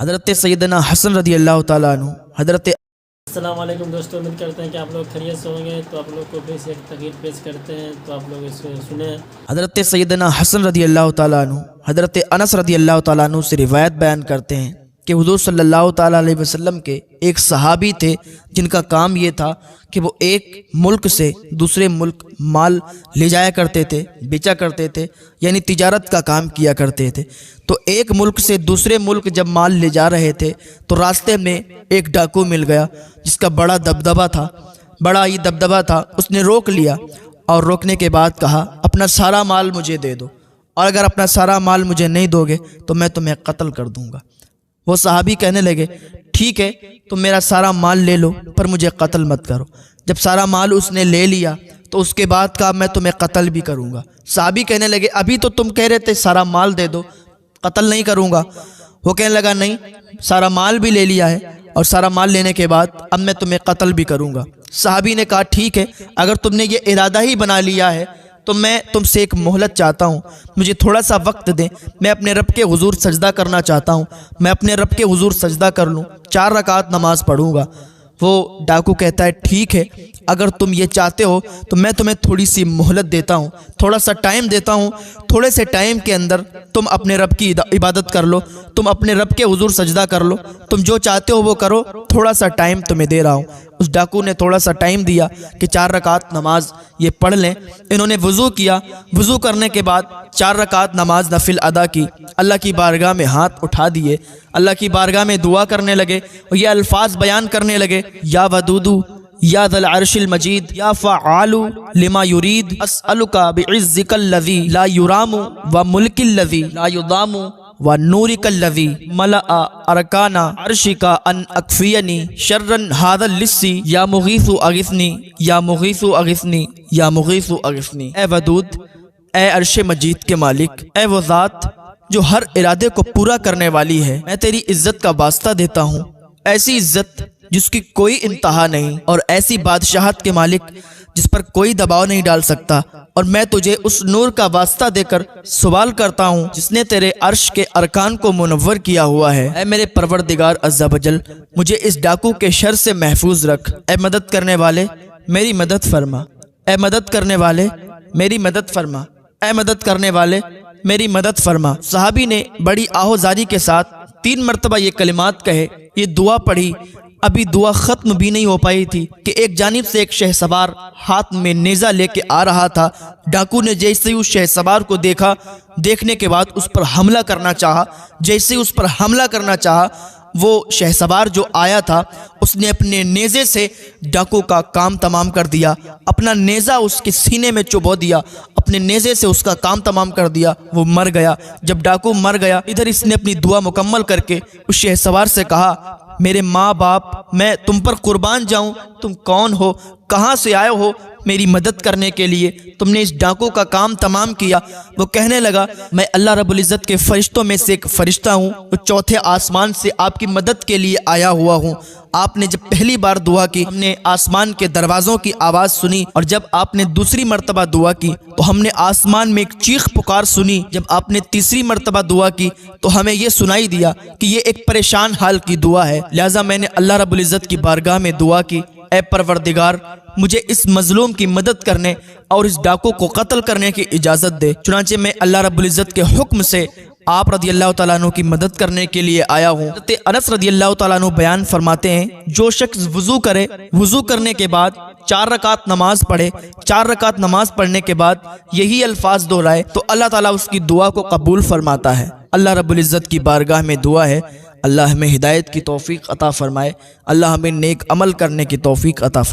حضرت سیدنا حسن رضی اللہ تعالیٰ عنہ حضرت السلام علیکم دوستوں، امید کرتے ہیں کہ آپ لوگ خیریت سے ہوں گے۔ تو آپ لوگ کو بیس ایک تقریر پیش کرتے ہیں، تو آپ لوگ اس کو سنیں۔ حضرت سیدنا حسن رضی اللہ تعالیٰ عنہ حضرت انس رضی اللہ تعالیٰ عنہ سے روایت بیان کرتے ہیں کہ حضور صلی اللہ تعالیٰ علیہ وسلم کے ایک صحابی تھے جن کا کام یہ تھا کہ وہ ایک ملک سے دوسرے ملک مال لے جایا کرتے تھے، بیچا کرتے تھے، یعنی تجارت کا کام کیا کرتے تھے۔ تو ایک ملک سے دوسرے ملک جب مال لے جا رہے تھے تو راستے میں ایک ڈاکو مل گیا جس کا بڑا دبدبہ تھا۔ اس نے روک لیا اور روکنے کے بعد کہا اپنا سارا مال مجھے دے دو، اور اگر اپنا سارا مال مجھے نہیں دو گے تو میں تمہیں قتل کر دوں گا۔ وہ صحابی کہنے لگے ٹھیک ہے تم میرا سارا مال لے لو پر مجھے قتل مت کرو۔ جب سارا مال اس نے لے لیا تو اس کے بعد کہا میں تمہیں قتل بھی کروں گا۔ صحابی کہنے لگے ابھی تو تم کہہ رہے تھے سارا مال دے دو، قتل نہیں کروں گا۔ وہ کہنے لگا نہیں، سارا مال بھی لے لیا ہے اور سارا مال لینے کے بعد اب میں تمہیں قتل بھی کروں گا۔ صحابی نے کہا ٹھیک ہے اگر تم نے یہ ارادہ ہی بنا لیا ہے تو میں تم سے ایک مہلت چاہتا ہوں، مجھے تھوڑا سا وقت دیں، میں اپنے رب کے حضور سجدہ کرنا چاہتا ہوں، میں اپنے رب کے حضور سجدہ کر لوں، 4 رکعت نماز پڑھوں گا۔ وہ ڈاکو کہتا ہے ٹھیک ہے اگر تم یہ چاہتے ہو تو میں تمہیں تھوڑی سی مہلت دیتا ہوں، تھوڑا سا ٹائم دیتا ہوں، تھوڑے سے ٹائم کے اندر تم اپنے رب کی عبادت کر لو، تم اپنے رب کے حضور سجدہ کر لو، تم جو چاہتے ہو وہ کرو، تھوڑا سا ٹائم تمہیں دے رہا ہوں۔ اس ڈاکو نے تھوڑا سا ٹائم دیا کہ 4 رکعت نماز یہ پڑھ لیں۔ انہوں نے وضو کیا، وضو کرنے کے بعد 4 رکعت نماز نفل ادا کی، اللہ کی بارگاہ میں ہاتھ اٹھا دیے، اللہ کی بارگاہ میں دعا کرنے لگے اور یہ الفاظ بیان کرنے لگے یا ودودو یا ذا العرش المجید یا فعال لما یرید اسألک بعزک الذی لا یرام وملک الذی لا یضام ونورک الذی ملأ ارکان عرشک ان اکفینی شرا ھذا اللص یا مغیث اغثنی یا مغیث اغثنی یا مغیث اغثنی۔ اے ودود، اے عرش مجید کے مالک، اے وہ ذات جو ہر ارادے کو پورا کرنے والی ہے، میں تیری عزت کا واسطہ دیتا ہوں، ایسی عزت جس کی کوئی انتہا نہیں، اور ایسی بادشاہت کے مالک جس پر کوئی دباؤ نہیں ڈال سکتا، اور میں تجھے اس نور کا واسطہ دے کر سوال کرتا ہوں جس نے تیرے عرش کے ارکان کو منور کیا ہوا ہے۔ اے میرے پروردگار عز و جل، مجھے اس ڈاکو کے شر سے محفوظ رکھ۔ اے مدد کرنے والے میری مدد فرما، اے مدد کرنے والے میری مدد فرما، اے مدد کرنے والے میری مدد فرما۔ صحابی نے بڑی آہوزاری کے ساتھ 3 مرتبہ یہ کلمات کہے، یہ دعا پڑھی۔ ابھی دعا ختم بھی نہیں ہو پائی تھی کہ ایک جانب سے ایک شہ سوار ہاتھ میں نیزہ لے کے آ رہا تھا۔ ڈاکو نے جیسے ہی اس شہ سوار کو دیکھا، دیکھنے کے بعد اس پر حملہ کرنا چاہا۔ جیسے اس پر حملہ کرنا چاہا، وہ شہ سوار جو آیا تھا اس نے اپنے نیزے سے ڈاکو کا کام تمام کر دیا، اپنا نیزہ اس کے سینے میں چبو دیا، اپنے نیزے سے اس کا کام تمام کر دیا، وہ مر گیا۔ جب ڈاکو مر گیا، ادھر اس نے اپنی دعا مکمل کر کے اس شہ سوار سے کہا میرے ماں باپ میں تم پر قربان جاؤں، تم کون ہو، کہاں سے آئے ہو میری مدد کرنے کے لیے، تم نے اس ڈاکو کا کام تمام کیا۔ وہ کہنے لگا میں اللہ رب العزت کے فرشتوں میں سے ایک فرشتہ ہوں، وہ 4تھے آسمان سے آپ کی مدد کے لیے آیا ہوا ہوں۔ آپ نے جب پہلی بار دعا کی ہم نے آسمان کے دروازوں کی آواز سنی، اور جب آپ نے دوسری مرتبہ دعا کی تو ہم نے آسمان میں ایک چیخ پکار سنی، جب آپ نے تیسری مرتبہ دعا کی تو ہمیں یہ سنائی دیا کہ یہ ایک پریشان حال کی دعا ہے، لہٰذا میں نے اللہ رب العزت کی بارگاہ میں دعا کی اے پروردگار مجھے اس مظلوم کی مدد کرنے اور اس ڈاکو کو قتل کرنے کی اجازت دے۔ چنانچہ میں اللہ رب العزت کے حکم سے آپ رضی اللہ تعالیٰ عنہ کی مدد کرنے کے لیے آیا ہوں۔ حضرت انس رضی اللہ تعالیٰ عنہ بیان فرماتے ہیں جو شخص وضو کرے، وضو کرنے کے بعد 4 رکعت نماز پڑھے، 4 رکعت نماز پڑھنے کے بعد یہی الفاظ دہرائے تو اللہ تعالیٰ اس کی دعا کو قبول فرماتا ہے۔ اللہ رب العزت کی بارگاہ میں دعا ہے اللہ ہمیں ہدایت کی توفیق عطا فرمائے، اللہ ہمیں نیک عمل کرنے کی توفیق عطا فرمائے۔